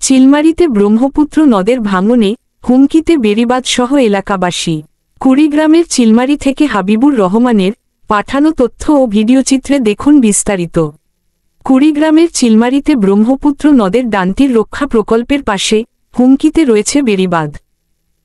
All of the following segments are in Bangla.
চিলমারীতে ব্রহ্মপুত্র নদের ভাঙনে হুমকিতে বেড়িবাঁধ সহ এলাকাবাসী। কুড়িগ্রামের চিলমারী থেকে হাবিবুর রহমানের পাঠানো তথ্য ও ভিডিওচিত্রে দেখুন বিস্তারিত। কুড়িগ্রামের চিলমারীতে ব্রহ্মপুত্র নদের ডানটির রক্ষা প্রকল্পের পাশে হুমকিতে রয়েছে বেড়িবাঁধ।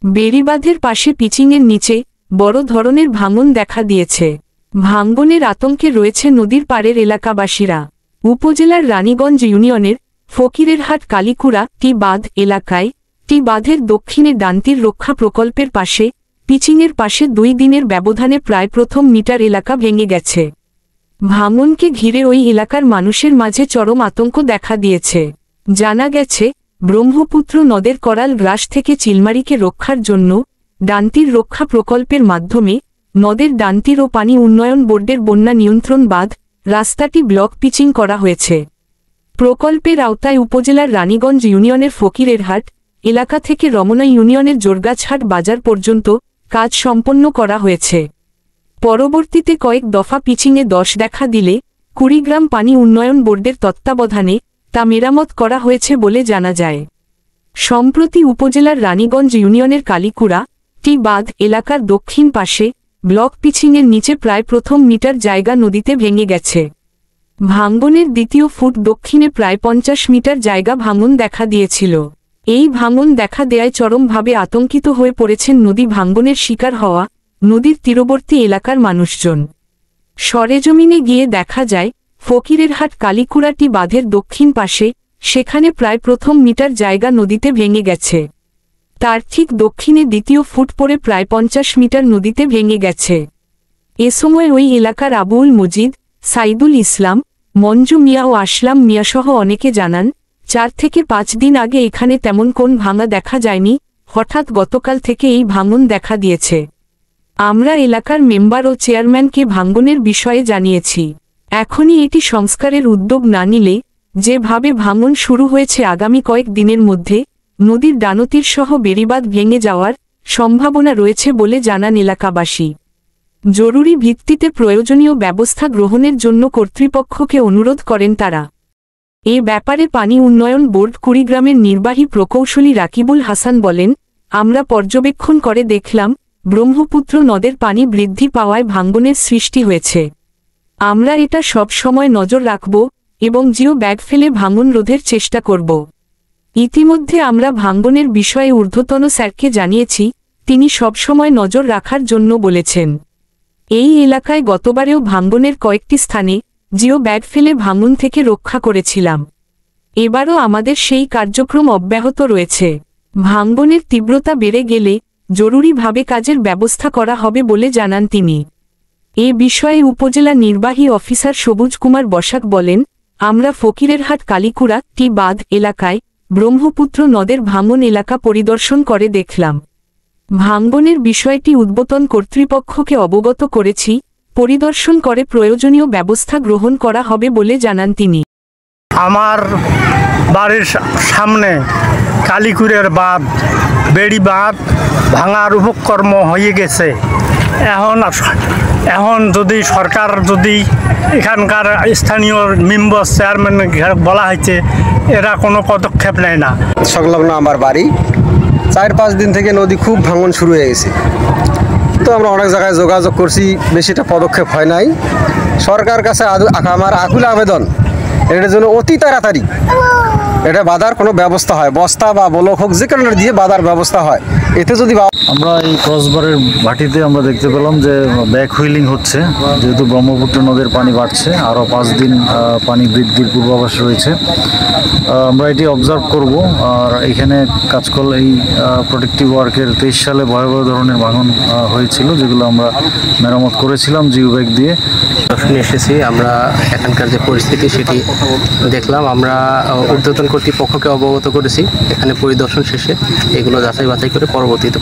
বেড়িবাঁধের পাশে পিচিংয়ের নিচে বড় ধরনের ভাঙন দেখা দিয়েছে। ভাঙনের আতঙ্কে রয়েছে নদীর পাড়ের এলাকাবাসীরা। উপজেলার রানীগঞ্জ ইউনিয়নের ফকিরেরহাট কালীকুড়া টি বাঁধ এলাকায় টি বাঁধের দক্ষিণে ডানটির রক্ষা প্রকল্পের পাশে পিচিংয়ের পাশে 2 দিনের ব্যবধানে প্রায় প্রথম মিটার এলাকা ভেঙে গেছে। ভাঙনকে ঘিরে ওই এলাকার মানুষের মাঝে চরম আতঙ্ক দেখা দিয়েছে। জানা গেছে, ব্রহ্মপুত্র নদের করাল গ্রাস থেকে চিলমারীকে রক্ষার জন্য ডানটির রক্ষা প্রকল্পের মাধ্যমে নদের ডানটির ও পানি উন্নয়ন বোর্ডের বন্যা নিয়ন্ত্রণ বাঁধ রাস্তাটি ব্লক পিচিং করা হয়েছে। প্রকল্পের আওতায় উপজেলার রানীগঞ্জ ইউনিয়নের ফকিরেরহাট এলাকা থেকে রমনা ইউনিয়নের জোরগাছহাট বাজার পর্যন্ত কাজ সম্পন্ন করা হয়েছে। পরবর্তীতে কয়েক দফা পিচিংয়ে দশ দেখা দিলে কুড়িগ্রাম পানি উন্নয়ন বোর্ডের তত্ত্বাবধানে তা মেরামত করা হয়েছে বলে জানা যায়। সম্প্রতি উপজেলার রানীগঞ্জ ইউনিয়নের কালীকুড়া টি বাঁধ এলাকার দক্ষিণ পাশে ব্লক পিচিংয়ের নিচে প্রায় প্রথম মিটার জায়গা নদীতে ভেঙে গেছে। ভাঙনের দ্বিতীয় ফুট দক্ষিণে প্রায় 50 মিটার জায়গা ভাঙন দেখা দিয়েছিল। এই ভাঙন দেখা দেয়ায় চরমভাবে আতঙ্কিত হয়ে পড়েছেন নদী ভাঙনের শিকার হওয়া নদীর তীরবর্তী এলাকার মানুষজন। সরেজমিনে গিয়ে দেখা যায়, ফকিরেরহাট কালীকুড়াটি বাঁধের দক্ষিণ পাশে সেখানে প্রায় প্রথম মিটার জায়গা নদীতে ভেঙে গেছে। তার ঠিক দক্ষিণে দ্বিতীয় ফুট পরে প্রায় 50 মিটার নদীতে ভেঙে গেছে। এ সময় ওই এলাকার আবুল মজিদ, সাইদুল ইসলাম, মঞ্জু মিয়া ও আসলাম মিয়াসহ অনেকে জানান, 4 থেকে 5 দিন আগে এখানে তেমন কোন ভাঙা দেখা যায়নি, হঠাৎ গতকাল থেকে এই ভাঙন দেখা দিয়েছে। আমরা এলাকার মেম্বার ও চেয়ারম্যানকে ভাঙনের বিষয়ে জানিয়েছি। এখনই এটি সংস্কারের উদ্যোগ না নিলে যেভাবে ভাঙন শুরু হয়েছে আগামী কয়েক দিনের মধ্যে নদীর ডানতীর সহ বেড়িবাঁধ ভেঙে যাওয়ার সম্ভাবনা রয়েছে বলে জানান এলাকাবাসী। জরুরি ভিত্তিতে প্রয়োজনীয় ব্যবস্থা গ্রহণের জন্য কর্তৃপক্ষকে অনুরোধ করেন তারা। এ ব্যাপারে পানি উন্নয়ন বোর্ড কুড়িগ্রামের নির্বাহী প্রকৌশলী রাকিবুল হাসান বলেন, আমরা পর্যবেক্ষণ করে দেখলাম ব্রহ্মপুত্র নদের পানি বৃদ্ধি পাওয়ায় ভাঙনের সৃষ্টি হয়েছে। আমরা এটা সব সময় নজর রাখব এবং জিও ব্যাগ ফেলে ভাঙন রোধের চেষ্টা করব। ইতিমধ্যে আমরা ভাঙনের বিষয়ে ঊর্ধ্বতন স্যারকে জানিয়েছি, তিনি সবসময় নজর রাখার জন্য বলেছেন। এই এলাকায় গতবারেও ভাঙনের কয়েকটি স্থানে জিও ব্যাগ ফেলে ভাঙন থেকে রক্ষা করেছিলাম। এবারও আমাদের সেই কার্যক্রম অব্যাহত রয়েছে। ভাঙনের তীব্রতা বেড়ে গেলে জরুরিভাবে কাজের ব্যবস্থা করা হবে বলে জানান তিনি। এ বিষয়ে উপজেলা নির্বাহী অফিসার সবুজ কুমার বসাক বলেন, আমরা ফকিরেরহাট কালীকুড়া টি বাঁধ এলাকায় ব্রহ্মপুত্র নদের ভাঙন এলাকা পরিদর্শন করে দেখলাম। ভাঙনের বিষয়টি ঊর্ধ্বতন কর্তৃপক্ষকে অবগত করেছি, পরিদর্শন করে প্রয়োজনীয় ব্যবস্থা গ্রহণ করা হবে বলে জানান তিনি। আমার বাড়ির সামনে কালীকুড়ের বাঁধ বেড়িবাঁধ ভাঙার উপক্রম হয়ে গেছে। এখন যদি সরকার যদি এখানকার স্থানীয় মেম্বার চেয়ারম্যান বলা হয়েছে, এরা কোনো পদক্ষেপ নেয় না। সংলগ্ন আমার বাড়ি 4-5 দিন থেকে নদী খুব ভাঙন শুরু হয়ে গেছে। তো আমরা অনেক জায়গায় যোগাযোগ করছি, বেশিটা পদক্ষেপ হয় নাই। সরকার কাছে আমার আকুল আবেদন, এটার জন্য অতি তাড়াতাড়ি এটা বাঁধার কোনো ব্যবস্থা হয়, বস্তা বা ব্লক হোক যে কারণে দিয়ে বাঁধার ব্যবস্থা হয়। এতে যদি আমরা এই ক্রসবারের ভাটিতে আমরা দেখতে পেলাম যে ব্যাক হুইলিং হচ্ছে, যেহেতু ব্রহ্মপুত্র নদের পানি বাড়ছে, আরও 5 দিন পানি বৃদ্ধির পূর্বাভাস রয়েছে। আমরা এটি অবজার্ভ করব। আর এখানে কাজ করলে এই প্রোটেক্টিভ ওয়ার্কের 23 সালে ভয়াবহ ধরনের ভাঙন হয়েছিল, যেগুলো আমরা মেরামত করেছিলাম জিও ব্যাগ দিয়ে। এসেছি, আমরা এখানকার যে পরিস্থিতি সেটি দেখলাম। আমরা ঊর্ধ্বতন কর্তৃপক্ষকে অবগত করেছি। এখানে পরিদর্শন শেষে এগুলো যাচাই বাছাই করে পরবর্তীতে